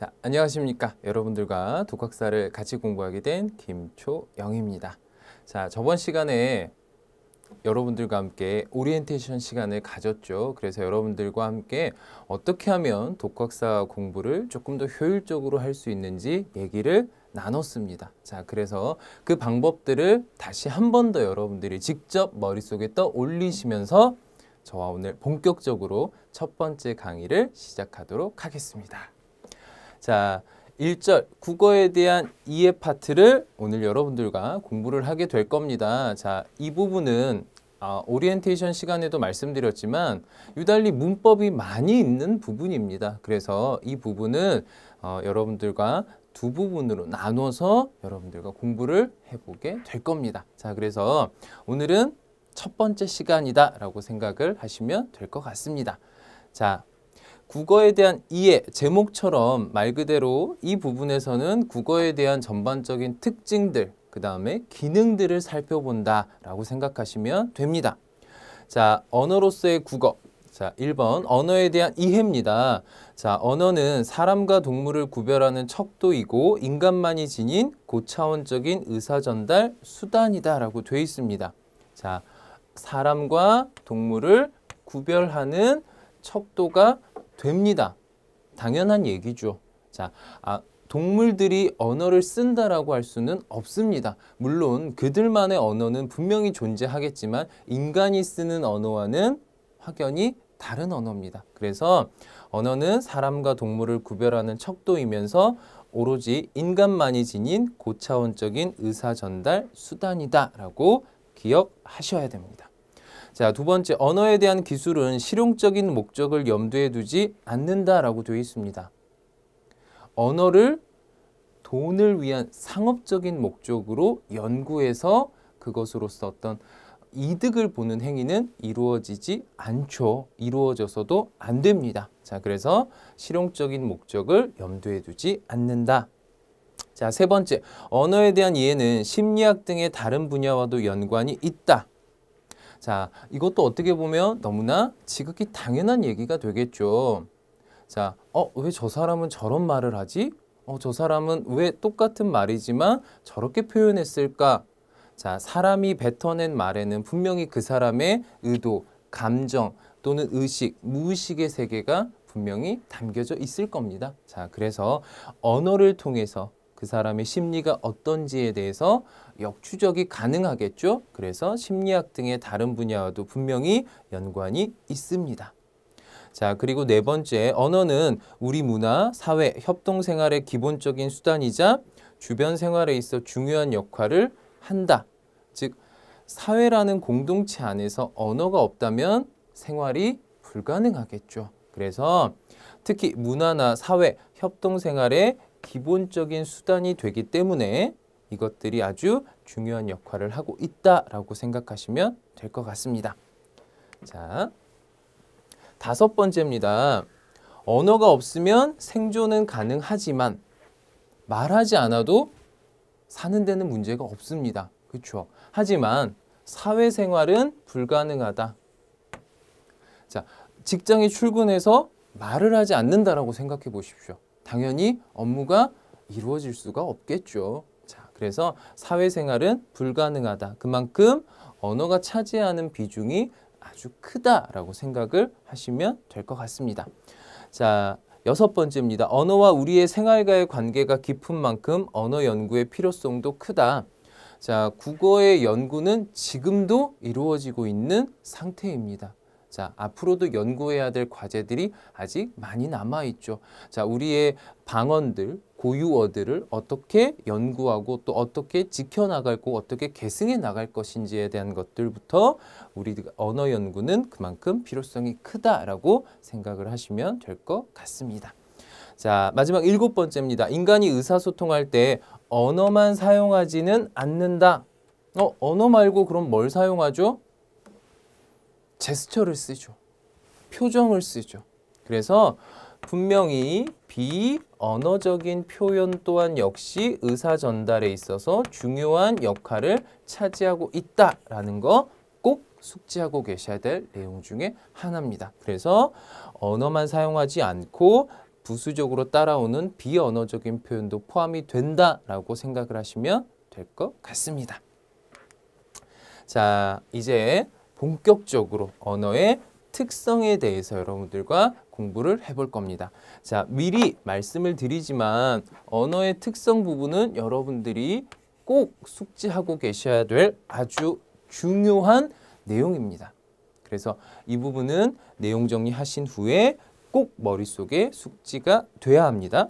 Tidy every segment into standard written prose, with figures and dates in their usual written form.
자, 안녕하십니까. 여러분들과 독학사를 같이 공부하게 된 김초영입니다. 자, 저번 시간에 여러분들과 함께 오리엔테이션 시간을 가졌죠. 그래서 여러분들과 함께 어떻게 하면 독학사 공부를 조금 더 효율적으로 할 수 있는지 얘기를 나눴습니다. 자, 그래서 그 방법들을 다시 한 번 더 여러분들이 직접 머릿속에 떠올리시면서 저와 오늘 본격적으로 첫 번째 강의를 시작하도록 하겠습니다. 자, 1절 국어에 대한 이해 파트를 오늘 여러분들과 공부를 하게 될 겁니다. 자, 이 부분은 오리엔테이션 시간에도 말씀드렸지만 유달리 문법이 많이 있는 부분입니다. 그래서 이 부분은 여러분들과 두 부분으로 나눠서 여러분들과 공부를 해보게 될 겁니다. 자, 그래서 오늘은 첫 번째 시간이다 라고 생각을 하시면 될 것 같습니다. 자, 국어에 대한 이해, 제목처럼 말 그대로 이 부분에서는 국어에 대한 전반적인 특징들, 그 다음에 기능들을 살펴본다 라고 생각하시면 됩니다. 자, 언어로서의 국어. 자, 1번 언어에 대한 이해입니다. 자, 언어는 사람과 동물을 구별하는 척도이고 인간만이 지닌 고차원적인 의사전달 수단이다 라고 되어 있습니다. 자, 사람과 동물을 구별하는 척도가 됩니다. 당연한 얘기죠. 자, 동물들이 언어를 쓴다라고 할 수는 없습니다. 물론 그들만의 언어는 분명히 존재하겠지만 인간이 쓰는 언어와는 확연히 다른 언어입니다. 그래서 언어는 사람과 동물을 구별하는 척도이면서 오로지 인간만이 지닌 고차원적인 의사전달 수단이다라고 기억하셔야 됩니다. 자, 두 번째, 언어에 대한 기술은 실용적인 목적을 염두에 두지 않는다라고 되어 있습니다. 언어를 돈을 위한 상업적인 목적으로 연구해서 그것으로서 어떤 이득을 보는 행위는 이루어지지 않죠. 이루어져서도 안 됩니다. 자, 그래서 실용적인 목적을 염두에 두지 않는다. 자, 세 번째, 언어에 대한 이해는 심리학 등의 다른 분야와도 연관이 있다. 자, 이것도 어떻게 보면 너무나 지극히 당연한 얘기가 되겠죠. 자, 왜 저 사람은 저런 말을 하지? 저 사람은 왜 똑같은 말이지만 저렇게 표현했을까? 자, 사람이 뱉어낸 말에는 분명히 그 사람의 의도, 감정 또는 의식, 무의식의 세계가 분명히 담겨져 있을 겁니다. 자, 그래서 언어를 통해서 그 사람의 심리가 어떤지에 대해서 역추적이 가능하겠죠. 그래서 심리학 등의 다른 분야와도 분명히 연관이 있습니다. 자, 그리고 네 번째, 언어는 우리 문화, 사회, 협동생활의 기본적인 수단이자 주변 생활에 있어 중요한 역할을 한다. 즉, 사회라는 공동체 안에서 언어가 없다면 생활이 불가능하겠죠. 그래서 특히 문화나 사회, 협동생활의 기본적인 수단이 되기 때문에 이것들이 아주 중요한 역할을 하고 있다라고 생각하시면 될 것 같습니다. 자, 다섯 번째입니다. 언어가 없으면 생존은 가능하지만 말하지 않아도 사는 데는 문제가 없습니다. 그렇죠? 하지만 사회생활은 불가능하다. 자, 직장에 출근해서 말을 하지 않는다라고 생각해 보십시오. 당연히 업무가 이루어질 수가 없겠죠. 자, 그래서 사회생활은 불가능하다. 그만큼 언어가 차지하는 비중이 아주 크다라고 생각을 하시면 될 것 같습니다. 자, 여섯 번째입니다. 언어와 우리의 생활과의 관계가 깊은 만큼 언어 연구의 필요성도 크다. 자, 국어의 연구는 지금도 이루어지고 있는 상태입니다. 자, 앞으로도 연구해야 될 과제들이 아직 많이 남아있죠. 자, 우리의 방언들, 고유어들을 어떻게 연구하고 또 어떻게 지켜나갈고 어떻게 계승해 나갈 것인지에 대한 것들부터 우리 언어 연구는 그만큼 필요성이 크다라고 생각을 하시면 될 것 같습니다. 자, 마지막 일곱 번째입니다. 인간이 의사소통할 때 언어만 사용하지는 않는다. 언어 말고 그럼 뭘 사용하죠? 제스처를 쓰죠. 표정을 쓰죠. 그래서 분명히 비언어적인 표현 또한 역시 의사 전달에 있어서 중요한 역할을 차지하고 있다라는 거 꼭 숙지하고 계셔야 될 내용 중에 하나입니다. 그래서 언어만 사용하지 않고 부수적으로 따라오는 비언어적인 표현도 포함이 된다라고 생각을 하시면 될 것 같습니다. 자, 이제 본격적으로 언어의 특성에 대해서 여러분들과 공부를 해볼 겁니다. 자, 미리 말씀을 드리지만 언어의 특성 부분은 여러분들이 꼭 숙지하고 계셔야 될 아주 중요한 내용입니다. 그래서 이 부분은 내용 정리하신 후에 꼭 머릿속에 숙지가 돼야 합니다.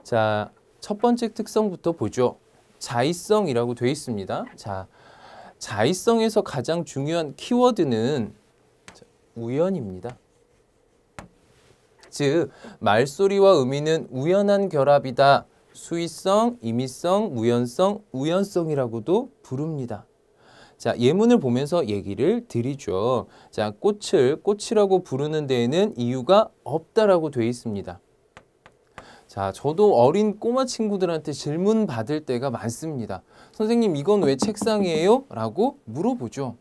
자, 첫 번째 특성부터 보죠. 자의성이라고 되어 있습니다. 자, 자의성에서 가장 중요한 키워드는 우연입니다. 즉, 말소리와 의미는 우연한 결합이다. 수의성, 임의성, 무연성, 우연성이라고도 부릅니다. 자, 예문을 보면서 얘기를 드리죠. 자, 꽃을 꽃이라고 부르는 데에는 이유가 없다라고 되어 있습니다. 자, 저도 어린 꼬마 친구들한테 질문 받을 때가 많습니다. 선생님, 이건 왜 책상이에요? 라고 물어보죠.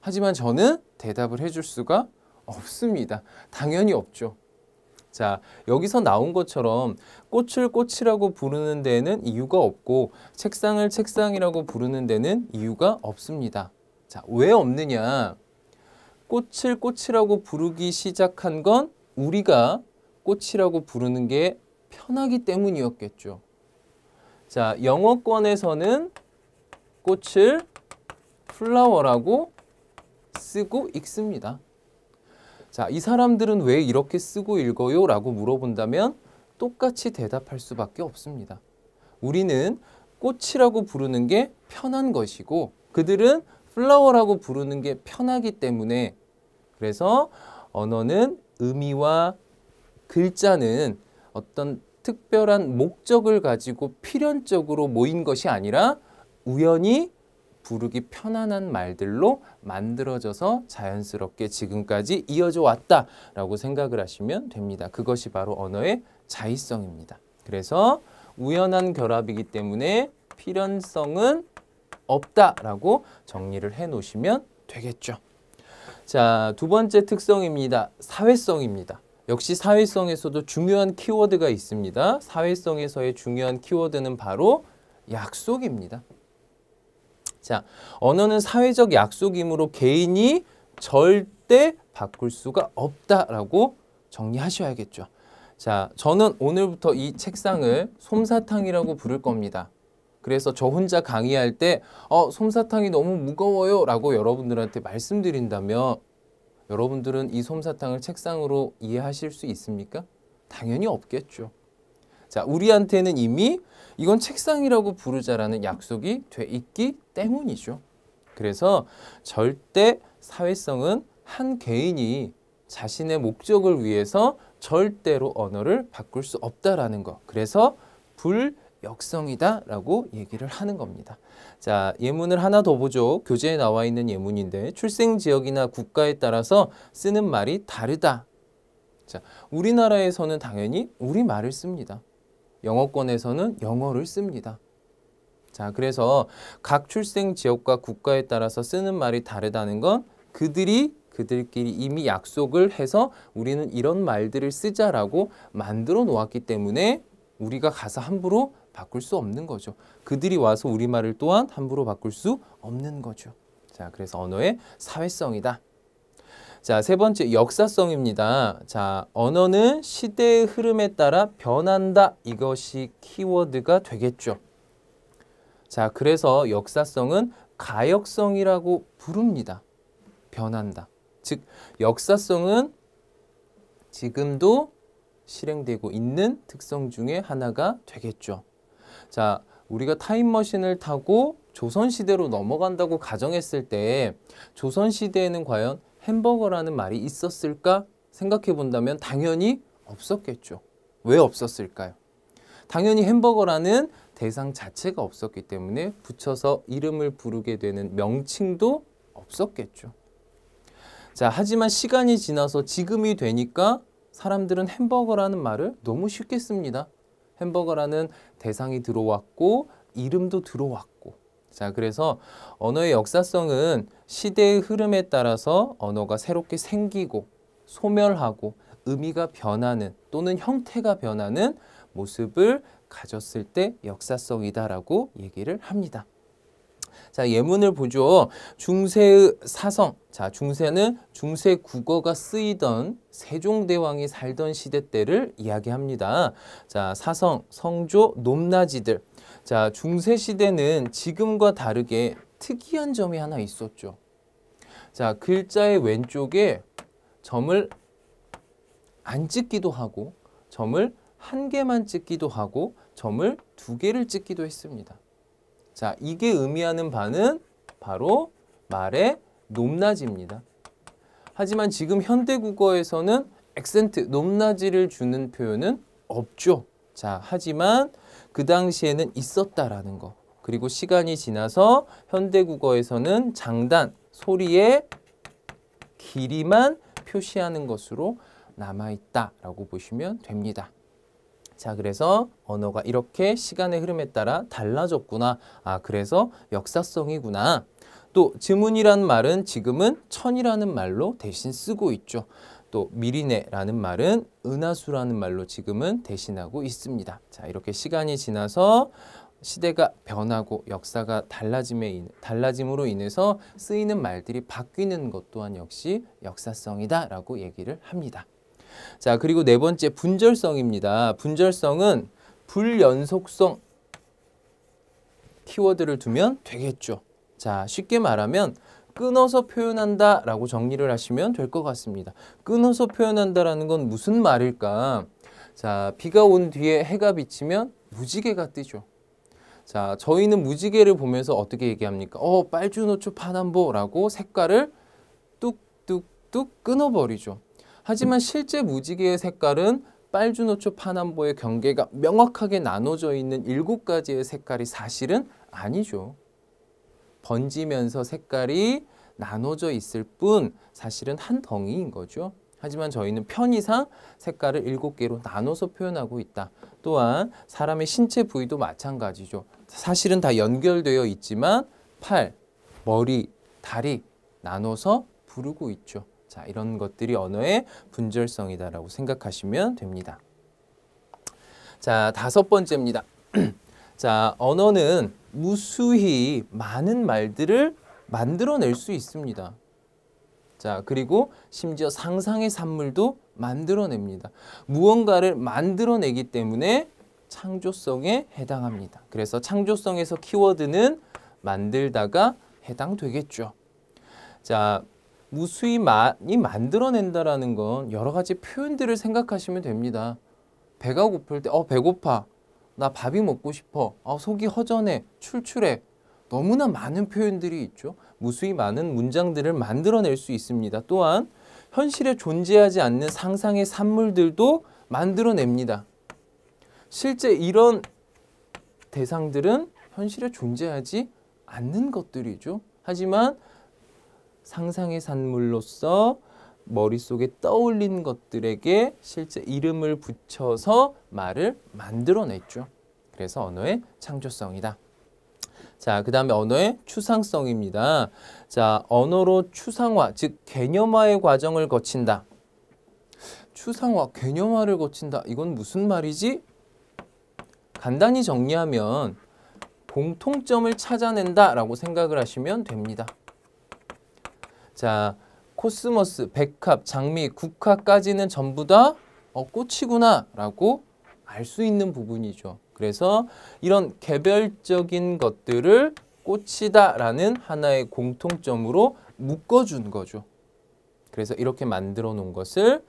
하지만 저는 대답을 해줄 수가 없습니다. 당연히 없죠. 자, 여기서 나온 것처럼 꽃을 꽃이라고 부르는 데에는 이유가 없고 책상을 책상이라고 부르는 데는 이유가 없습니다. 자, 왜 없느냐? 꽃을 꽃이라고 부르기 시작한 건 우리가 꽃이라고 부르는 게 편하기 때문이었겠죠. 자, 영어권에서는 꽃을 플라워라고 쓰고 읽습니다. 자, 이 사람들은 왜 이렇게 쓰고 읽어요? 라고 물어본다면 똑같이 대답할 수밖에 없습니다. 우리는 꽃이라고 부르는 게 편한 것이고 그들은 플라워라고 부르는 게 편하기 때문에 그래서 언어는 의미와 글자는 어떤 특별한 목적을 가지고 필연적으로 모인 것이 아니라 우연히 부르기 편안한 말들로 만들어져서 자연스럽게 지금까지 이어져 왔다라고 생각을 하시면 됩니다. 그것이 바로 언어의 자의성입니다. 그래서 우연한 결합이기 때문에 필연성은 없다라고 정리를 해 놓으시면 되겠죠. 자, 두 번째 특성입니다. 사회성입니다. 역시 사회성에서도 중요한 키워드가 있습니다. 사회성에서의 중요한 키워드는 바로 약속입니다. 자, 언어는 사회적 약속이므로 개인이 절대 바꿀 수가 없다라고 정리하셔야겠죠. 자, 저는 오늘부터 이 책상을 솜사탕이라고 부를 겁니다. 그래서 저 혼자 강의할 때 솜사탕이 너무 무거워요 라고 여러분들한테 말씀드린다면 여러분들은 이 솜사탕을 책상으로 이해하실 수 있습니까? 당연히 없겠죠. 자, 우리한테는 이미 이건 책상이라고 부르자라는 약속이 돼 있기 때문이죠. 그래서 절대 사회성은 한 개인이 자신의 목적을 위해서 절대로 언어를 바꿀 수 없다라는 것. 그래서 불역성이다라고 얘기를 하는 겁니다. 자, 예문을 하나 더 보죠. 교재에 나와 있는 예문인데 출생 지역이나 국가에 따라서 쓰는 말이 다르다. 자, 우리나라에서는 당연히 우리말을 씁니다. 영어권에서는 영어를 씁니다. 자, 그래서 각 출생 지역과 국가에 따라서 쓰는 말이 다르다는 건 그들끼리 이미 약속을 해서 우리는 이런 말들을 쓰자라고 만들어 놓았기 때문에 우리가 가서 함부로 바꿀 수 없는 거죠. 그들이 와서 우리말을 또한 함부로 바꿀 수 없는 거죠. 자, 그래서 언어의 사회성이다. 자, 세 번째 역사성입니다. 자, 언어는 시대의 흐름에 따라 변한다. 이것이 키워드가 되겠죠. 자, 그래서 역사성은 가역성이라고 부릅니다. 변한다. 즉, 역사성은 지금도 실행되고 있는 특성 중에 하나가 되겠죠. 자, 우리가 타임머신을 타고 조선시대로 넘어간다고 가정했을 때 조선시대에는 과연 햄버거라는 말이 있었을까 생각해 본다면 당연히 없었겠죠. 왜 없었을까요? 당연히 햄버거라는 대상 자체가 없었기 때문에 붙여서 이름을 부르게 되는 명칭도 없었겠죠. 자, 하지만 시간이 지나서 지금이 되니까 사람들은 햄버거라는 말을 너무 쉽게 씁니다. 햄버거라는 대상이 들어왔고 이름도 들어왔고. 자, 그래서 언어의 역사성은 시대의 흐름에 따라서 언어가 새롭게 생기고 소멸하고 의미가 변하는 또는 형태가 변하는 모습을 가졌을 때 역사성이다라고 얘기를 합니다. 자, 예문을 보죠. 중세의 사성. 자, 중세는 중세 국어가 쓰이던 세종대왕이 살던 시대 때를 이야기합니다. 자, 사성, 성조, 높낮이들. 자, 중세 시대는 지금과 다르게 특이한 점이 하나 있었죠. 자, 글자의 왼쪽에 점을 안 찍기도 하고, 점을 한 개만 찍기도 하고, 점을 두 개를 찍기도 했습니다. 자, 이게 의미하는 바는 바로 말의 높낮이입니다. 하지만 지금 현대국어에서는 액센트, 높낮이를 주는 표현은 없죠. 자, 하지만 그 당시에는 있었다라는 거. 그리고 시간이 지나서 현대국어에서는 장단, 소리의 길이만 표시하는 것으로 남아있다라고 보시면 됩니다. 자, 그래서 언어가 이렇게 시간의 흐름에 따라 달라졌구나. 아, 그래서 역사성이구나. 또 지문이라는 말은 지금은 천이라는 말로 대신 쓰고 있죠. 또 미리네라는 말은 은하수라는 말로 지금은 대신하고 있습니다. 자, 이렇게 시간이 지나서 시대가 변하고 역사가 달라짐으로 인해서 쓰이는 말들이 바뀌는 것 또한 역시 역사성이다라고 얘기를 합니다. 자, 그리고 네 번째 분절성입니다. 분절성은 불연속성 키워드를 두면 되겠죠. 자, 쉽게 말하면 끊어서 표현한다 라고 정리를 하시면 될 것 같습니다. 끊어서 표현한다라는 건 무슨 말일까? 자, 비가 온 뒤에 해가 비치면 무지개가 뜨죠. 자, 저희는 무지개를 보면서 어떻게 얘기합니까? 빨주노초 파남보라고 색깔을 뚝뚝뚝 끊어버리죠. 하지만 실제 무지개의 색깔은 빨주노초 파남보의 경계가 명확하게 나눠져 있는 7가지의 색깔이 사실은 아니죠. 번지면서 색깔이 나눠져 있을 뿐 사실은 한 덩이인 거죠. 하지만 저희는 편의상 색깔을 7개로 나눠서 표현하고 있다. 또한 사람의 신체 부위도 마찬가지죠. 사실은 다 연결되어 있지만 팔, 머리, 다리 나눠서 부르고 있죠. 자, 이런 것들이 언어의 분절성이다라고 생각하시면 됩니다. 자, 5번째입니다. 자, 언어는 무수히 많은 말들을 만들어낼 수 있습니다. 자, 그리고 심지어 상상의 산물도 만들어냅니다. 무언가를 만들어내기 때문에 창조성에 해당합니다. 그래서 창조성에서 키워드는 만들다가 해당되겠죠. 자, 무수히 많이 만들어낸다라는 건 여러 가지 표현들을 생각하시면 됩니다. 배가 고플 때 배고파, 나 밥이 먹고 싶어, 속이 허전해, 출출해. 너무나 많은 표현들이 있죠. 무수히 많은 문장들을 만들어낼 수 있습니다. 또한 현실에 존재하지 않는 상상의 산물들도 만들어냅니다. 실제 이런 대상들은 현실에 존재하지 않는 것들이죠. 하지만 상상의 산물로서 머릿속에 떠올린 것들에게 실제 이름을 붙여서 말을 만들어냈죠. 그래서 언어의 창조성이다. 자, 그 다음에 언어의 추상성입니다. 자, 언어로 추상화, 즉 개념화의 과정을 거친다. 추상화, 개념화를 거친다. 이건 무슨 말이지? 간단히 정리하면 공통점을 찾아낸다라고 생각을 하시면 됩니다. 자, 코스모스, 백합, 장미, 국화까지는 전부 다 꽃이구나 라고 알 수 있는 부분이죠. 그래서 이런 개별적인 것들을 꽃이다라는 하나의 공통점으로 묶어준 거죠. 그래서 이렇게 만들어 놓은 것을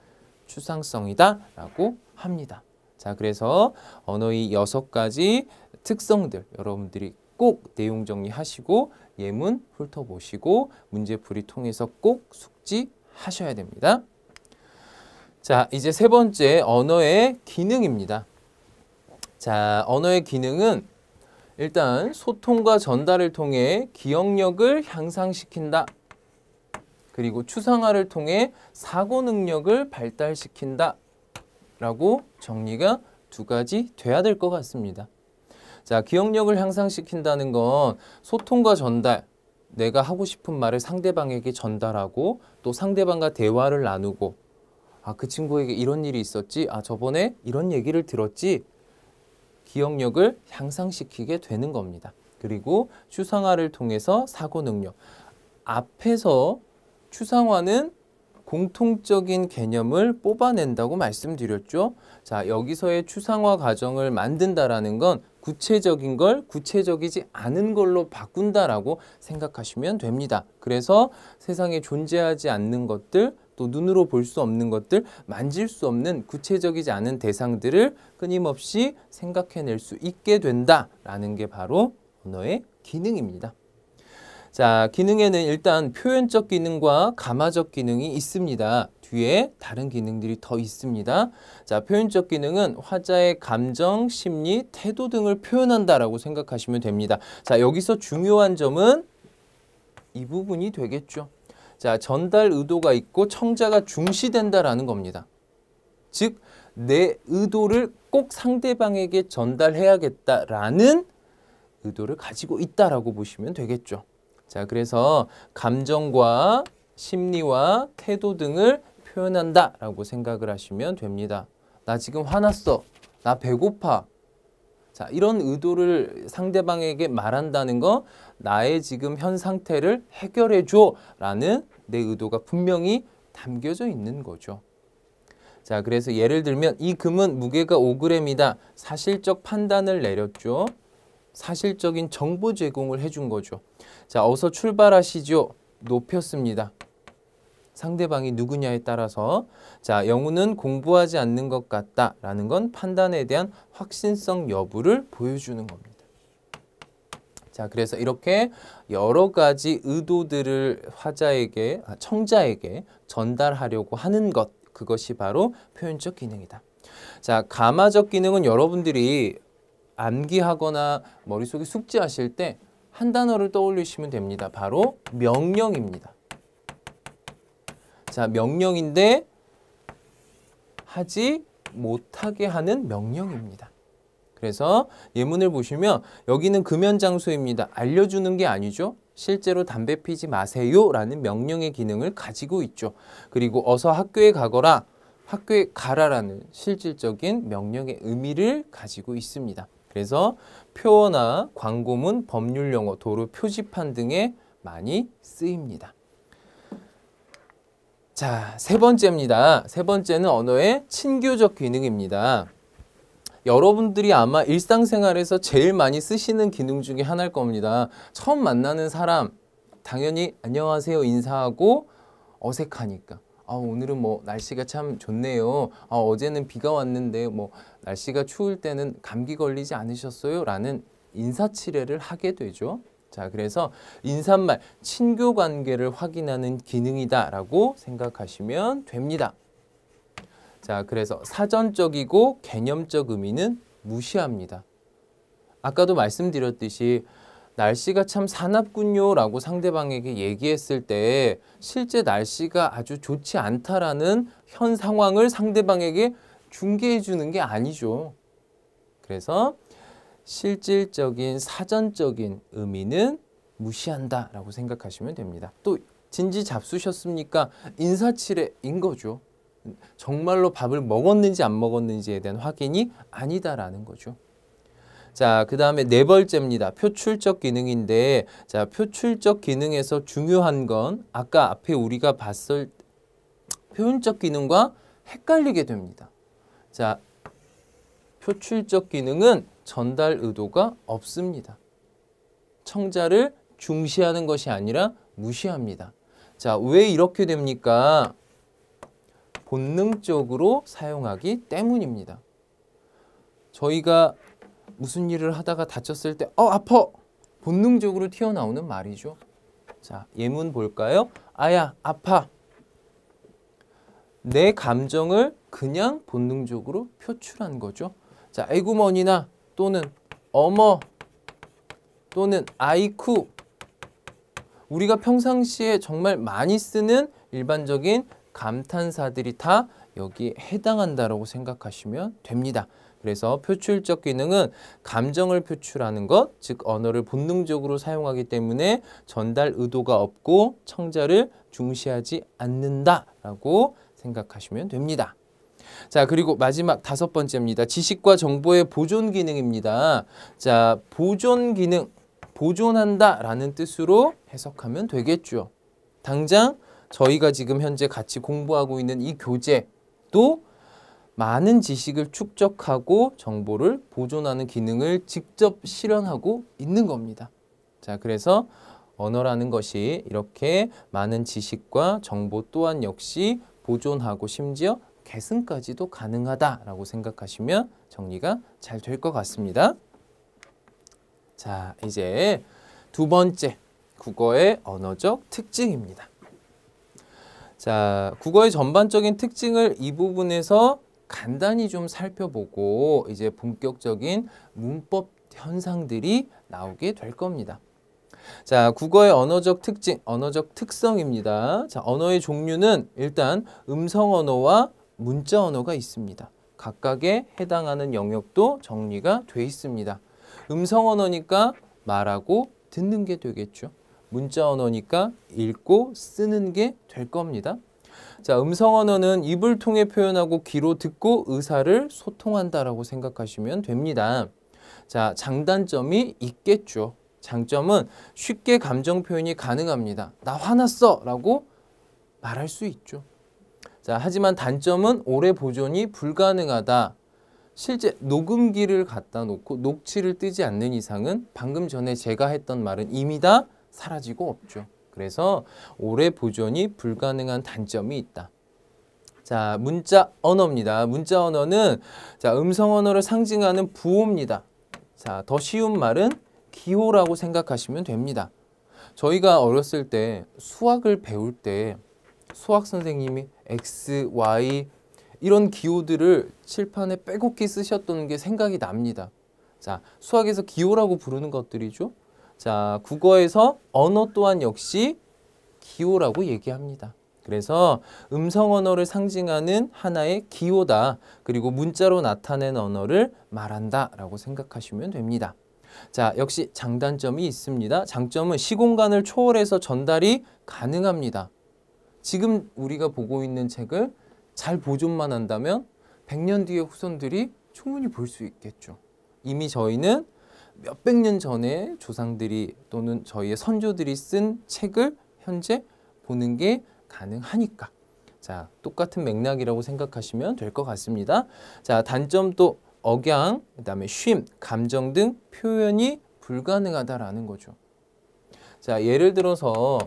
추상성이다라고 합니다. 자, 그래서 언어의 6가지 특성들 여러분들이 꼭 내용 정리하시고 예문 훑어보시고 문제풀이 통해서 꼭 숙지하셔야 됩니다. 자, 이제 세 번째 언어의 기능입니다. 자, 언어의 기능은 일단 소통과 전달을 통해 기억력을 향상시킨다. 그리고 추상화를 통해 사고 능력을 발달시킨다. 라고 정리가 2가지 돼야 될 것 같습니다. 자, 기억력을 향상시킨다는 건 소통과 전달, 내가 하고 싶은 말을 상대방에게 전달하고 또 상대방과 대화를 나누고 아, 그 친구에게 이런 일이 있었지. 아, 저번에 이런 얘기를 들었지. 기억력을 향상시키게 되는 겁니다. 그리고 추상화를 통해서 사고 능력. 앞에서 추상화는 공통적인 개념을 뽑아낸다고 말씀드렸죠. 자, 여기서의 추상화 과정을 만든다라는 건 구체적인 걸 구체적이지 않은 걸로 바꾼다라고 생각하시면 됩니다. 그래서 세상에 존재하지 않는 것들, 또 눈으로 볼 수 없는 것들, 만질 수 없는 구체적이지 않은 대상들을 끊임없이 생각해낼 수 있게 된다라는 게 바로 언어의 기능입니다. 자, 기능에는 일단 표현적 기능과 감화적 기능이 있습니다. 뒤에 다른 기능들이 더 있습니다. 자, 표현적 기능은 화자의 감정, 심리, 태도 등을 표현한다라고 생각하시면 됩니다. 자, 여기서 중요한 점은 이 부분이 되겠죠. 자, 전달 의도가 있고 청자가 중시된다라는 겁니다. 즉, 내 의도를 꼭 상대방에게 전달해야겠다라는 의도를 가지고 있다라고 보시면 되겠죠. 자, 그래서 감정과 심리와 태도 등을 표현한다라고 생각을 하시면 됩니다. 나 지금 화났어. 나 배고파. 자, 이런 의도를 상대방에게 말한다는 거, 나의 지금 현 상태를 해결해 줘라는 내 의도가 분명히 담겨져 있는 거죠. 자, 그래서 예를 들면 이 금은 무게가 5g이다. 사실적 판단을 내렸죠. 사실적인 정보 제공을 해준 거죠. 자, 어서 출발하시죠. 높였습니다. 상대방이 누구냐에 따라서. 자, 영우는 공부하지 않는 것 같다라는 건 판단에 대한 확신성 여부를 보여주는 겁니다. 자, 그래서 이렇게 여러 가지 의도들을 화자에게, 청자에게 전달하려고 하는 것, 그것이 바로 표현적 기능이다. 자, 감화적 기능은 여러분들이 암기하거나 머릿속에 숙지하실 때 한 단어를 떠올리시면 됩니다. 바로 명령입니다. 자, 명령인데 하지 못하게 하는 명령입니다. 그래서 예문을 보시면 여기는 금연 장소입니다. 알려주는 게 아니죠. 실제로 담배 피지 마세요 라는 명령의 기능을 가지고 있죠. 그리고 어서 학교에 가거라, 학교에 가라라는 실질적인 명령의 의미를 가지고 있습니다. 그래서 표어나 광고문, 법률용어, 도로 표지판 등에 많이 쓰입니다. 자, 세 번째입니다. 세 번째는 언어의 친교적 기능입니다. 여러분들이 아마 일상생활에서 제일 많이 쓰시는 기능 중에 하나일 겁니다. 처음 만나는 사람, 당연히 안녕하세요 인사하고 어색하니까. 오늘은 뭐 날씨가 참 좋네요. 어제는 비가 왔는데 뭐 날씨가 추울 때는 감기 걸리지 않으셨어요? 라는 인사치레를 하게 되죠. 자, 그래서 인사말, 친교 관계를 확인하는 기능이다라고 생각하시면 됩니다. 자, 그래서 사전적이고 개념적 의미는 무시합니다. 아까도 말씀드렸듯이 날씨가 참 사납군요 라고 상대방에게 얘기했을 때 실제 날씨가 아주 좋지 않다라는 현 상황을 상대방에게 중개해 주는 게 아니죠. 그래서 실질적인 사전적인 의미는 무시한다 라고 생각하시면 됩니다. 또 진지 잡수셨습니까? 인사치레인 거죠. 정말로 밥을 먹었는지 안 먹었는지에 대한 확인이 아니다라는 거죠. 자, 그 다음에 네 번째입니다. 표출적 기능인데, 자, 표출적 기능에서 중요한 건 아까 앞에 우리가 봤을 표현적 기능과 헷갈리게 됩니다. 자, 표출적 기능은 전달 의도가 없습니다. 청자를 중시하는 것이 아니라 무시합니다. 자, 왜 이렇게 됩니까? 본능적으로 사용하기 때문입니다. 저희가 무슨 일을 하다가 다쳤을 때 아파! 본능적으로 튀어나오는 말이죠. 자, 예문 볼까요? 아야, 아파. 내 감정을 그냥 본능적으로 표출한 거죠. 자, 에구머니나 또는 어머 또는 아이쿠. 우리가 평상시에 정말 많이 쓰는 일반적인 감탄사들이 다 여기에 해당한다라고 생각하시면 됩니다. 그래서 표출적 기능은 감정을 표출하는 것, 즉 언어를 본능적으로 사용하기 때문에 전달 의도가 없고 청자를 중시하지 않는다라고 생각하시면 됩니다. 자, 그리고 마지막 5번째입니다. 지식과 정보의 보존 기능입니다. 자, 보존 기능, 보존한다 라는 뜻으로 해석하면 되겠죠. 당장 저희가 지금 현재 같이 공부하고 있는 이 교재도 많은 지식을 축적하고 정보를 보존하는 기능을 직접 실현하고 있는 겁니다. 자, 그래서 언어라는 것이 이렇게 많은 지식과 정보 또한 역시 보존하고 심지어 계승까지도 가능하다라고 생각하시면 정리가 잘 될 것 같습니다. 자, 이제 2번째, 국어의 언어적 특징입니다. 자, 국어의 전반적인 특징을 이 부분에서 간단히 좀 살펴보고 이제 본격적인 문법 현상들이 나오게 될 겁니다. 자, 국어의 언어적 특징, 언어적 특성입니다. 자, 언어의 종류는 일단 음성 언어와 문자 언어가 있습니다. 각각에 해당하는 영역도 정리가 돼 있습니다. 음성 언어니까 말하고 듣는 게 되겠죠. 문자 언어니까 읽고 쓰는 게 될 겁니다. 자, 음성 언어는 입을 통해 표현하고 귀로 듣고 의사를 소통한다라고 생각하시면 됩니다. 자, 장단점이 있겠죠. 장점은 쉽게 감정 표현이 가능합니다. 나 화났어 라고 말할 수 있죠. 자, 하지만 단점은 오래 보존이 불가능하다. 실제 녹음기를 갖다 놓고 녹취를 뜨지 않는 이상은 방금 전에 제가 했던 말은 이미 다 사라지고 없죠. 그래서 오래 보존이 불가능한 단점이 있다. 자, 문자 언어입니다. 문자 언어는 자, 음성 언어를 상징하는 부호입니다. 자, 더 쉬운 말은 기호라고 생각하시면 됩니다. 저희가 어렸을 때 수학을 배울 때 수학 선생님이 X, Y 이런 기호들을 칠판에 빼곡히 쓰셨던 게 생각이 납니다. 자, 수학에서 기호라고 부르는 것들이죠. 자, 국어에서 언어 또한 역시 기호라고 얘기합니다. 그래서 음성 언어를 상징하는 하나의 기호다. 그리고 문자로 나타낸 언어를 말한다 라고 생각하시면 됩니다. 자, 역시 장단점이 있습니다. 장점은 시공간을 초월해서 전달이 가능합니다. 지금 우리가 보고 있는 책을 잘 보존만 한다면 100년 뒤에 후손들이 충분히 볼 수 있겠죠. 이미 저희는 몇백 년 전에 조상들이 또는 저희의 선조들이 쓴 책을 현재 보는 게 가능하니까. 자, 똑같은 맥락이라고 생각하시면 될 것 같습니다. 자, 단점도 억양, 그다음에 쉼, 감정 등 표현이 불가능하다라는 거죠. 자, 예를 들어서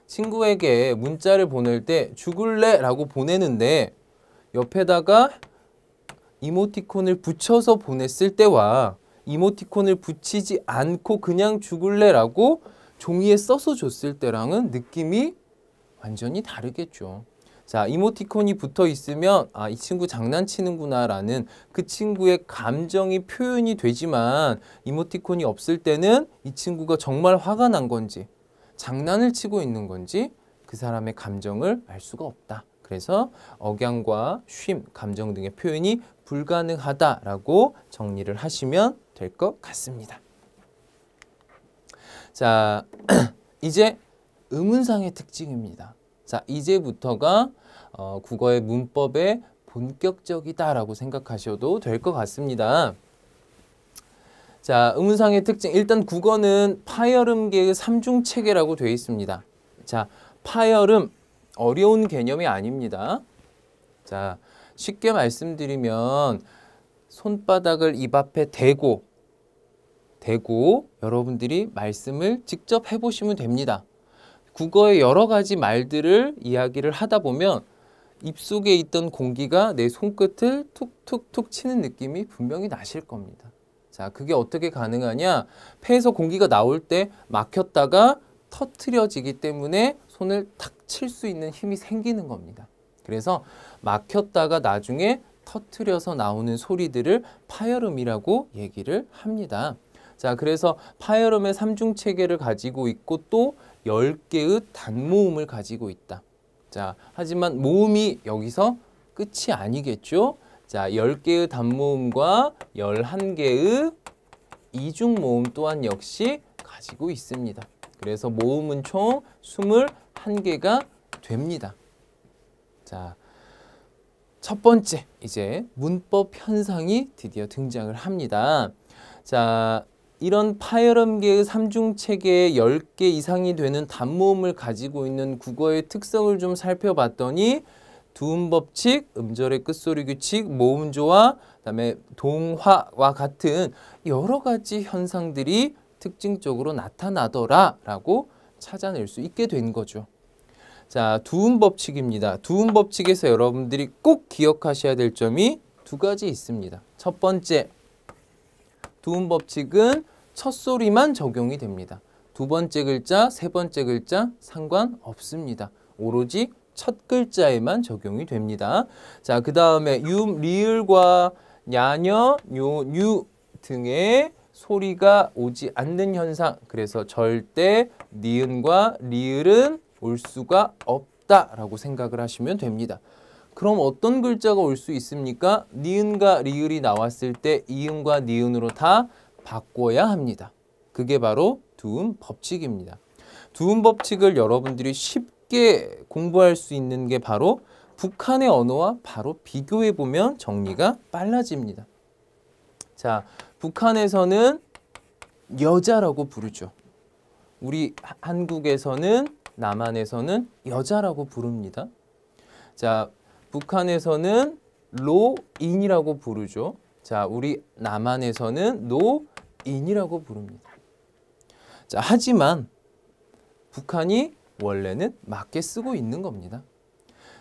친구에게 문자를 보낼 때 죽을래 라고 보내는데 옆에다가 이모티콘을 붙여서 보냈을 때와 이모티콘을 붙이지 않고 그냥 죽을래 라고 종이에 써서 줬을 때랑은 느낌이 완전히 다르겠죠. 자, 이모티콘이 붙어 있으면 아, 이 친구 장난치는구나 라는 그 친구의 감정이 표현이 되지만 이모티콘이 없을 때는 이 친구가 정말 화가 난 건지 장난을 치고 있는 건지 그 사람의 감정을 알 수가 없다. 그래서 억양과 쉼, 감정 등의 표현이 불가능하다라고 정리를 하시면 될 것 같습니다. 자, 이제 의문상의 특징입니다. 자, 이제부터가 국어의 문법의 본격적이다라고 생각하셔도 될 것 같습니다. 자, 의문상의 특징. 일단 국어는 파열음계의 삼중체계라고 되어 있습니다. 자, 파열음 어려운 개념이 아닙니다. 자, 쉽게 말씀드리면 손바닥을 입 앞에 대고 여러분들이 말씀을 직접 해보시면 됩니다. 국어의 여러 가지 말들을 이야기를 하다 보면 입속에 있던 공기가 내 손끝을 툭툭툭 치는 느낌이 분명히 나실 겁니다. 자, 그게 어떻게 가능하냐? 폐에서 공기가 나올 때 막혔다가 터트려지기 때문에 손을 탁 칠 수 있는 힘이 생기는 겁니다. 그래서 막혔다가 나중에 터트려서 나오는 소리들을 파열음이라고 얘기를 합니다. 자, 그래서 파열음의 삼중체계를 가지고 있고 또 10개의 단모음을 가지고 있다. 자, 하지만 모음이 여기서 끝이 아니겠죠? 자, 10개의 단모음과 11개의 이중모음 또한 역시 가지고 있습니다. 그래서 모음은 총 21개가 됩니다. 자, 첫 번째 이제 문법 현상이 드디어 등장을 합니다. 자, 이런 파열음계의 삼중체계의 10개 이상이 되는 단모음을 가지고 있는 국어의 특성을 좀 살펴봤더니 두음법칙, 음절의 끝소리 규칙, 모음조화, 그다음에 동화와 같은 여러 가지 현상들이 특징적으로 나타나더라라고 찾아낼 수 있게 된 거죠. 자, 두음법칙입니다. 두음법칙에서 여러분들이 꼭 기억하셔야 될 점이 두 가지 있습니다. 첫 번째, 두음법칙은 첫 소리만 적용이 됩니다. 두 번째 글자, 세 번째 글자 상관없습니다. 오로지 첫 글자에만 적용이 됩니다. 자, 그 다음에 윰, 리을과 냐녀, 뇨, 뉴 등의 소리가 오지 않는 현상. 그래서 절대 니은과 리을은 올 수가 없다라고 생각을 하시면 됩니다. 그럼 어떤 글자가 올 수 있습니까? 니은과 리을이 나왔을 때 이응과 니은으로 다 바꿔야 합니다. 그게 바로 두음 법칙입니다. 두음 법칙을 여러분들이 쉽게 공부할 수 있는 게 바로 북한의 언어와 바로 비교해 보면 정리가 빨라집니다. 자, 북한에서는 여자라고 부르죠. 우리 한국에서는, 남한에서는 여자라고 부릅니다. 자, 북한에서는 로인이라고 부르죠. 자, 우리 남한에서는 노인이라고 부릅니다. 자, 하지만 북한이 원래는 맞게 쓰고 있는 겁니다.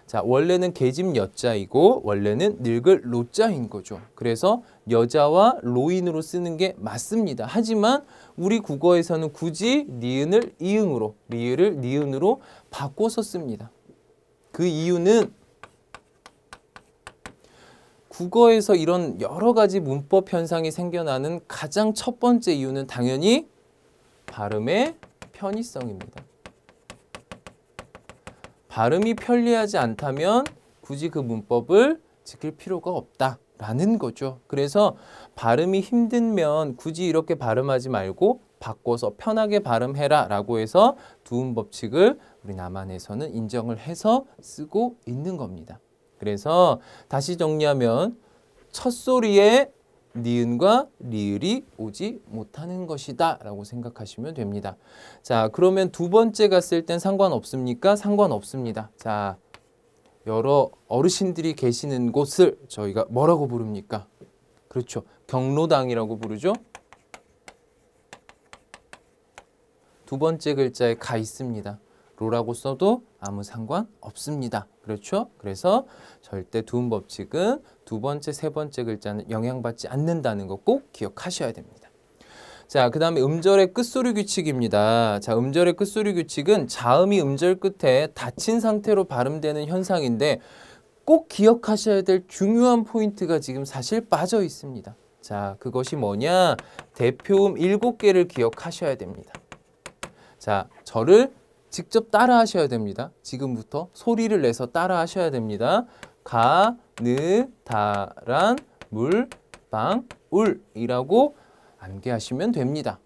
자, 원래는 계집 여자이고 원래는 늙을 로자인 거죠. 그래서 여자와 로인으로 쓰는 게 맞습니다. 하지만 우리 국어에서는 굳이 니은을 이응으로, 리을을 니은으로 바꿔서 씁니다. 그 이유는 국어에서 이런 여러 가지 문법 현상이 생겨나는 가장 첫 번째 이유는 당연히 발음의 편의성입니다. 발음이 편리하지 않다면 굳이 그 문법을 지킬 필요가 없다라는 거죠. 그래서 발음이 힘들면 굳이 이렇게 발음하지 말고 바꿔서 편하게 발음해라 라고 해서 두음 법칙을 우리 남한에서는 인정을 해서 쓰고 있는 겁니다. 그래서 다시 정리하면 첫 소리에 니은과 리을이 오지 못하는 것이다 라고 생각하시면 됩니다. 자, 그러면 두 번째 갔을 땐 상관없습니까? 상관없습니다. 자, 여러 어르신들이 계시는 곳을 저희가 뭐라고 부릅니까? 그렇죠. 경로당이라고 부르죠. 두 번째 글자에 가 있습니다. 로라고 써도 아무 상관없습니다. 그렇죠? 그래서 절대 두음 법칙은 두 번째, 세 번째 글자는 영향받지 않는다는 거 꼭 기억하셔야 됩니다. 자, 그 다음에 음절의 끝소리 규칙입니다. 자, 음절의 끝소리 규칙은 자음이 음절 끝에 닫힌 상태로 발음되는 현상인데 꼭 기억하셔야 될 중요한 포인트가 지금 사실 빠져 있습니다. 자, 그것이 뭐냐? 대표음 7개를 기억하셔야 됩니다. 자, 저를 직접 따라 하셔야 됩니다. 지금부터 소리를 내서 따라 하셔야 됩니다. 가, 느, 다, 란, 물, 방, 울 이라고 암기하시면 됩니다.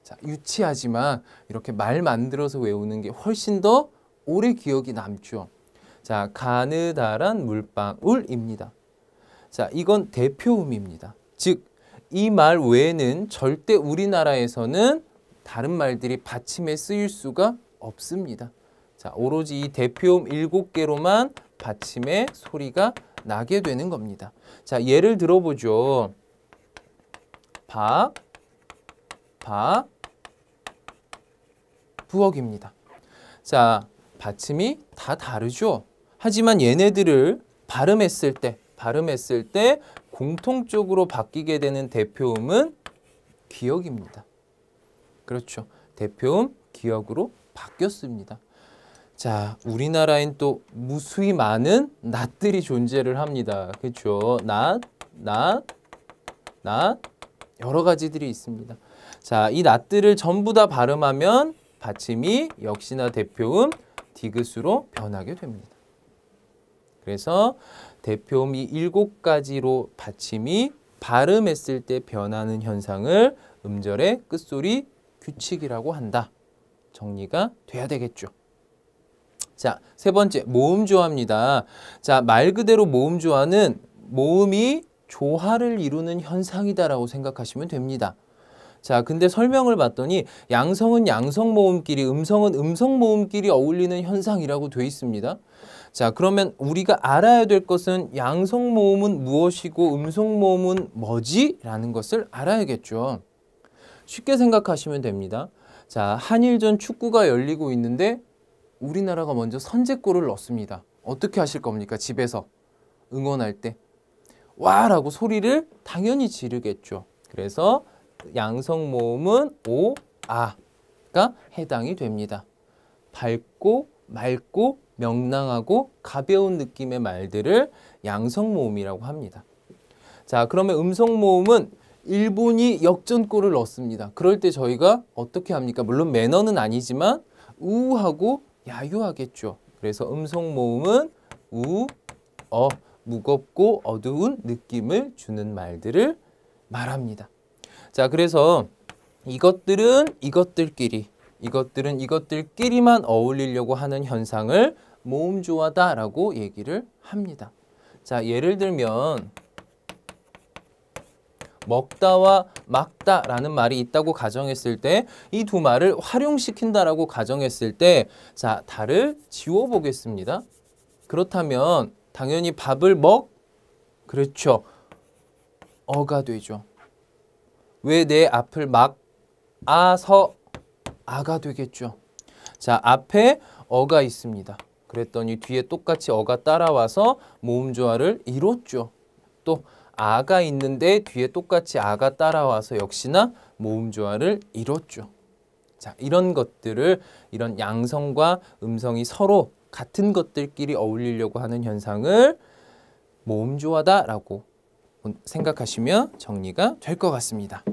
자, 유치하지만 이렇게 말 만들어서 외우는 게 훨씬 더 오래 기억이 남죠. 자, 가, 느, 다, 란, 물, 방, 울입니다. 자, 이건 대표음입니다. 즉, 이 말 외에는 절대 우리나라에서는 다른 말들이 받침에 쓰일 수가 없습니다. 자, 오로지 이 대표음 7개로만 받침의 소리가 나게 되는 겁니다. 자, 예를 들어보죠. 박, 부엌입니다. 자, 받침이 다 다르죠. 하지만 얘네들을 발음했을 때 공통적으로 바뀌게 되는 대표음은 기역입니다. 그렇죠. 대표음 기역으로 바뀌었습니다. 자, 우리나라엔 또 무수히 많은 낫들이 존재를 합니다. 그렇죠. 낫, 여러 가지들이 있습니다. 자, 이 낫들을 전부 다 발음하면 받침이 역시나 대표음 디귿으로 변하게 됩니다. 그래서 대표음이 7가지로 받침이 발음했을 때 변하는 현상을 음절의 끝소리 규칙이라고 한다. 정리가 돼야 되겠죠. 자, 세 번째, 모음조화입니다. 자, 말 그대로 모음조화는 모음이 조화를 이루는 현상이다라고 생각하시면 됩니다. 자, 근데 설명을 봤더니 양성은 양성 모음끼리, 음성은 음성 모음끼리 어울리는 현상이라고 돼 있습니다. 자, 그러면 우리가 알아야 될 것은 양성 모음은 무엇이고 음성 모음은 뭐지? 라는 것을 알아야겠죠. 쉽게 생각하시면 됩니다. 자, 한일전 축구가 열리고 있는데 우리나라가 먼저 선제골을 넣습니다. 어떻게 하실 겁니까? 집에서 응원할 때. 와! 라고 소리를 당연히 지르겠죠. 그래서 양성 모음은 오, 아가 해당이 됩니다. 밝고 맑고 명랑하고 가벼운 느낌의 말들을 양성 모음이라고 합니다. 자, 그러면 음성 모음은 일본이 역전골을 넣습니다. 그럴 때 저희가 어떻게 합니까? 물론 매너는 아니지만 우하고 야유하겠죠. 그래서 음성 모음은 우, 무겁고 어두운 느낌을 주는 말들을 말합니다. 자, 그래서 이것들은 이것들끼리만 어울리려고 하는 현상을 모음조화다라고 얘기를 합니다. 자, 예를 들면 먹다와 막다라는 말이 있다고 가정했을 때 이 두 말을 활용시킨다라고 가정했을 때 자, 다를 지워보겠습니다. 그렇다면 당연히 밥을 그렇죠. 어가 되죠. 왜 내 앞을 아가 되겠죠. 자, 앞에 어가 있습니다. 그랬더니 뒤에 똑같이 어가 따라와서 모음조화를 이뤘죠. 또 아가 있는데 뒤에 똑같이 아가 따라와서 역시나 모음조화를 이뤘죠. 자, 이런 것들을 이런 양성과 음성이 서로 같은 것들끼리 어울리려고 하는 현상을 모음조화다라고 생각하시면 정리가 될 것 같습니다.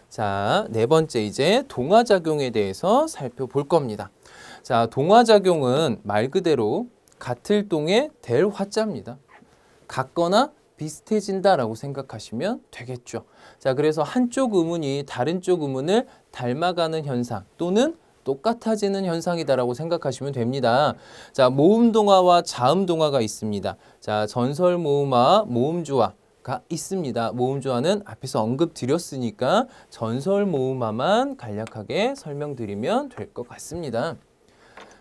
자, 네 번째 이제 동화작용에 대해서 살펴볼 겁니다. 자, 동화작용은 말 그대로 같을 동에 될 화자입니다. 같거나 비슷해진다라고 생각하시면 되겠죠. 자, 그래서 한쪽 음운이 다른 쪽 음운을 닮아가는 현상 또는 똑같아지는 현상이다라고 생각하시면 됩니다. 자, 모음동화와 자음동화가 있습니다. 자, 전설모음화, 모음조화가 있습니다. 모음조화는 앞에서 언급드렸으니까 전설모음화만 간략하게 설명드리면 될 것 같습니다.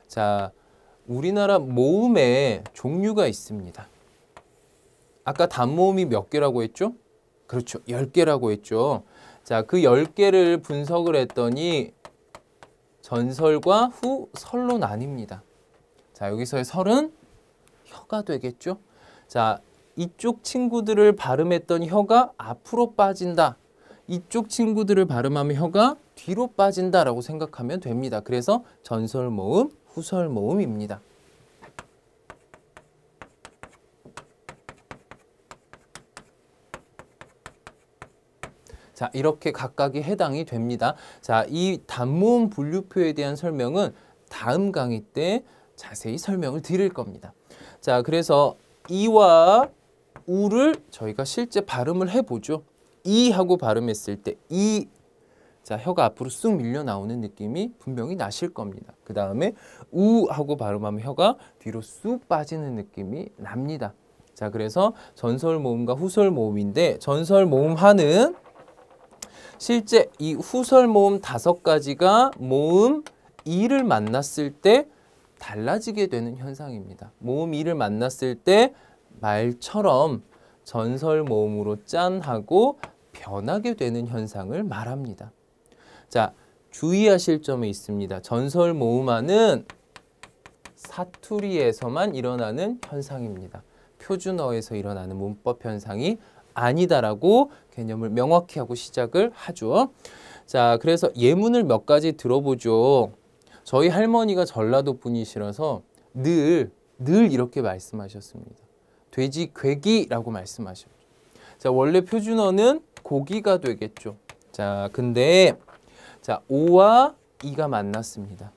자, 우리나라 모음에 종류가 있습니다. 아까 단모음이 몇 개라고 했죠? 그렇죠. 10개라고 했죠. 자, 그 10개를 분석을 했더니 전설과 후설로 나뉩니다. 자, 여기서의 설은 혀가 되겠죠. 자, 이쪽 친구들을 발음했던 혀가 앞으로 빠진다. 이쪽 친구들을 발음하면 혀가 뒤로 빠진다라고 생각하면 됩니다. 그래서 전설모음, 후설모음입니다. 자, 이렇게 각각이 해당이 됩니다. 자, 이 단모음 분류표에 대한 설명은 다음 강의 때 자세히 설명을 드릴 겁니다. 자, 그래서 이와 우를 저희가 실제 발음을 해보죠. 이 하고 발음했을 때 이, 자, 혀가 앞으로 쑥 밀려 나오는 느낌이 분명히 나실 겁니다. 그 다음에 우 하고 발음하면 혀가 뒤로 쑥 빠지는 느낌이 납니다. 자, 그래서 전설모음과 후설모음인데 전설모음하는 실제 이 후설모음 5가지가 모음 이를 만났을 때 달라지게 되는 현상입니다. 모음 이를 만났을 때 말처럼 전설모음으로 짠하고 변하게 되는 현상을 말합니다. 자, 주의하실 점이 있습니다. 전설모음화는 사투리에서만 일어나는 현상입니다. 표준어에서 일어나는 문법 현상이 아니다라고 개념을 명확히 하고 시작을 하죠. 자, 그래서 예문을 몇 가지 들어보죠. 저희 할머니가 전라도 분이시라서 늘 이렇게 말씀하셨습니다. 돼지 괴기라고 말씀하셨죠. 자, 원래 표준어는 고기가 되겠죠. 자, 근데 자, 오와 이가 만났습니다.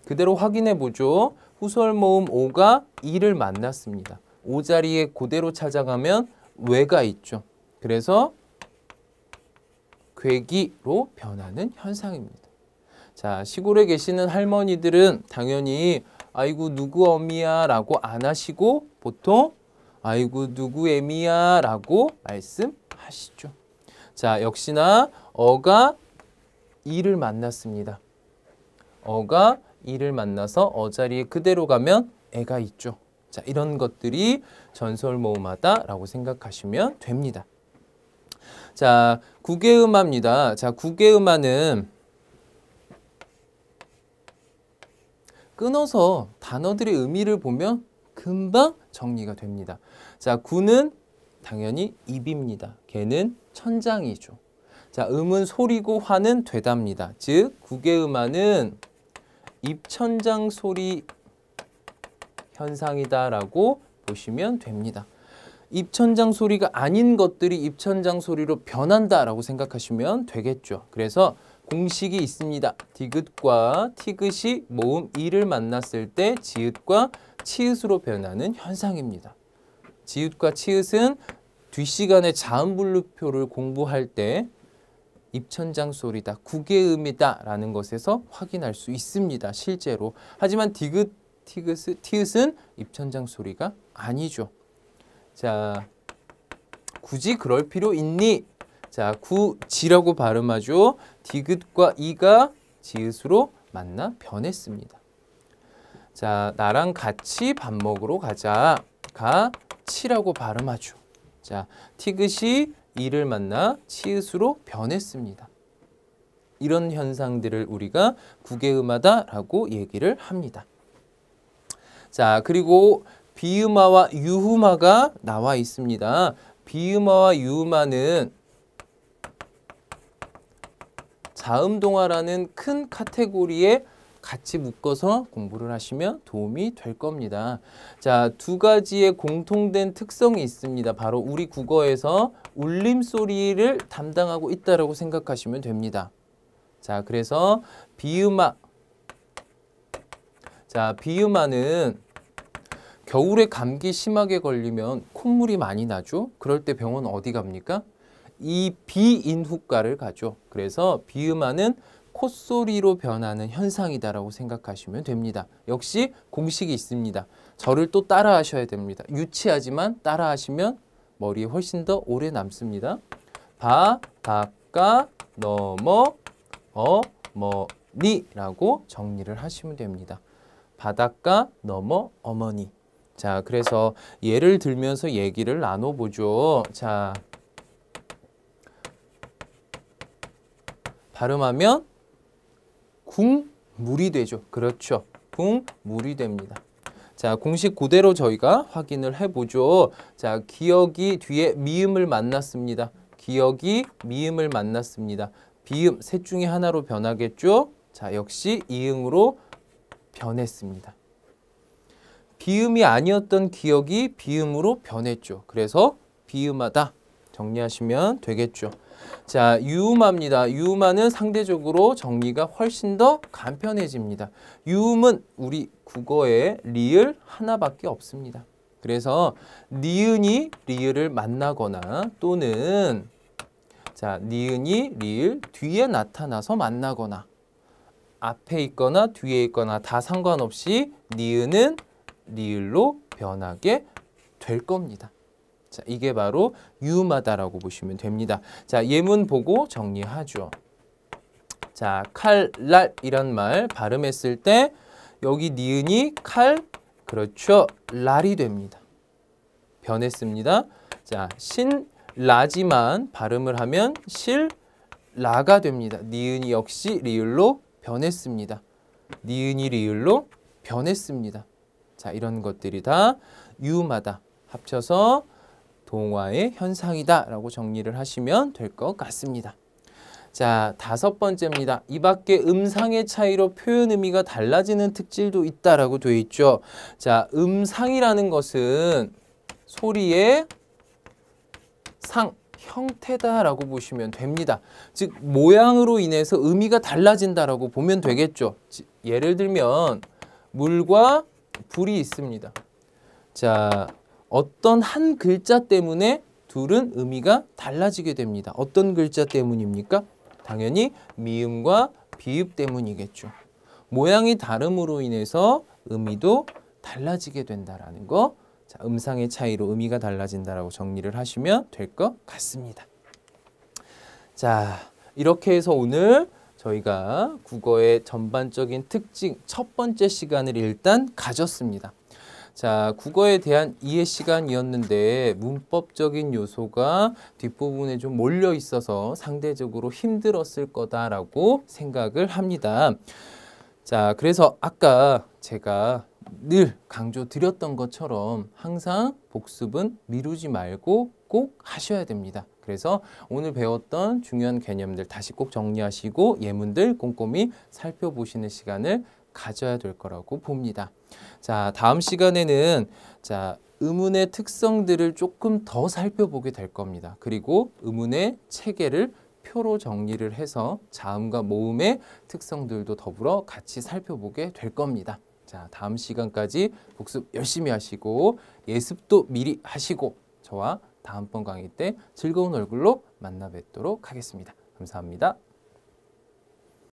그대로 확인해 보죠. 후설모음 오가 이를 만났습니다. 오 자리에 그대로 찾아가면 외가 있죠. 그래서 괴기로 변하는 현상입니다. 자, 시골에 계시는 할머니들은 당연히 아이고 누구 어미야 라고 안 하시고 보통 아이고 누구 애미야 라고 말씀하시죠. 자, 역시나 어가 이를 만났습니다. 어가 이를 만나서 어 자리에 그대로 가면 애가 있죠. 자, 이런 것들이 전설모음하다 라고 생각하시면 됩니다. 자, 구개음화입니다. 자, 구개음화는 끊어서 단어들의 의미를 보면 금방 정리가 됩니다. 자, 구는 당연히 입입니다. 개는 천장이죠. 자, 음은 소리고 화는 되답니다. 즉, 구개음화는 입천장 소리 현상이다라고 보시면 됩니다. 입천장 소리가 아닌 것들이 입천장 소리로 변한다라고 생각하시면 되겠죠. 그래서 공식이 있습니다. 디귿과 티귿이 모음 이를 만났을 때 지읒과 치읒으로 변하는 현상입니다. 지읒과 치읒은 뒷시간에 자음분류표를 공부할 때 입천장 소리다, 구개음이다 라는 것에서 확인할 수 있습니다. 실제로. 하지만 디귿, 티읒은 입천장 소리가 아니죠. 자, 굳이 그럴 필요 있니? 자, 구지라고 발음하죠. 디귿과 이가 지읒으로 만나 변했습니다. 자, 나랑 같이 밥 먹으러 가자. 가 치라고 발음하죠. 자, 티귿이 이를 만나 치읒으로 변했습니다. 이런 현상들을 우리가 구개음하다라고 얘기를 합니다. 자, 그리고 비음화와 유음화가 나와 있습니다. 비음화와 유음화는 자음동화라는 큰 카테고리에 같이 묶어서 공부를 하시면 도움이 될 겁니다. 자, 두 가지의 공통된 특성이 있습니다. 바로 우리 국어에서 울림소리를 담당하고 있다고 생각하시면 됩니다. 자, 그래서 비음화. 자, 비음화는 겨울에 감기 심하게 걸리면 콧물이 많이 나죠. 그럴 때 병원 어디 갑니까? 이 비인후과를 가죠. 그래서 비음화는 콧소리로 변하는 현상이다라고 생각하시면 됩니다. 역시 공식이 있습니다. 저를 또 따라 하셔야 됩니다. 유치하지만 따라 하시면 머리에 훨씬 더 오래 남습니다. 바, 바까, 넘어, 어머니라고 정리를 하시면 됩니다. 바닷가, 넘어, 어머니. 자, 그래서 예를 들면서 얘기를 나눠보죠. 자, 발음하면 궁물이 되죠. 그렇죠. 궁물이 됩니다. 자, 공식 그대로 저희가 확인을 해보죠. 자, 기억이 뒤에 미음을 만났습니다. 기억이 미음을 만났습니다. 비음, 셋 중에 하나로 변하겠죠. 자, 역시 이응으로 변했습니다. 비음이 아니었던 기억이 비음으로 변했죠. 그래서 비음하다 정리하시면 되겠죠. 자, 유음화입니다. 유음화는 상대적으로 정리가 훨씬 더 간편해집니다. 유음은 우리 국어에 리을 하나밖에 없습니다. 그래서 니은이 리을을 만나거나 또는 자, 니은이 리을 뒤에 나타나서 만나거나 앞에 있거나 뒤에 있거나 다 상관없이 니은은 리을로 변하게 될 겁니다. 자, 이게 바로 유음하다라고 보시면 됩니다. 자, 예문 보고 정리하죠. 자, 칼날이란 말 발음했을 때 여기 니은이 칼, 그렇죠. 랄이 됩니다. 변했습니다. 자, 신라지만 발음을 하면 실라가 됩니다. 니은이 역시 리을로 변했습니다. 니은이 리을로 변했습니다. 자, 이런 것들이 다 유음하다 합쳐서 동화의 현상이다 라고 정리를 하시면 될 것 같습니다. 자, 5번째입니다. 이 밖에 음상의 차이로 표현 의미가 달라지는 특질도 있다라고 되어 있죠. 자, 음상이라는 것은 소리의 상, 형태다라고 보시면 됩니다. 즉, 모양으로 인해서 의미가 달라진다라고 보면 되겠죠. 예를 들면 물과 불이 있습니다. 자, 어떤 한 글자 때문에 둘은 의미가 달라지게 됩니다. 어떤 글자 때문입니까? 당연히 미음과 비읍 때문이겠죠. 모양이 다름으로 인해서 의미도 달라지게 된다라는 거. 자, 음상의 차이로 의미가 달라진다라고 정리를 하시면 될 것 같습니다. 자, 이렇게 해서 오늘 저희가 국어의 전반적인 특징 첫 번째 시간을 일단 가졌습니다. 자, 국어에 대한 이해 시간이었는데 문법적인 요소가 뒷부분에 좀 몰려 있어서 상대적으로 힘들었을 거다라고 생각을 합니다. 자, 그래서 아까 제가 늘 강조드렸던 것처럼 항상 복습은 미루지 말고 꼭 하셔야 됩니다. 그래서 오늘 배웠던 중요한 개념들 다시 꼭 정리하시고 예문들 꼼꼼히 살펴보시는 시간을 가져야 될 거라고 봅니다. 자, 다음 시간에는 자, 의문의 특성들을 조금 더 살펴보게 될 겁니다. 그리고 의문의 체계를 표로 정리를 해서 자음과 모음의 특성들도 더불어 같이 살펴보게 될 겁니다. 자, 다음 시간까지 복습 열심히 하시고 예습도 미리 하시고 저와 다음번 강의 때 즐거운 얼굴로 만나 뵙도록 하겠습니다. 감사합니다.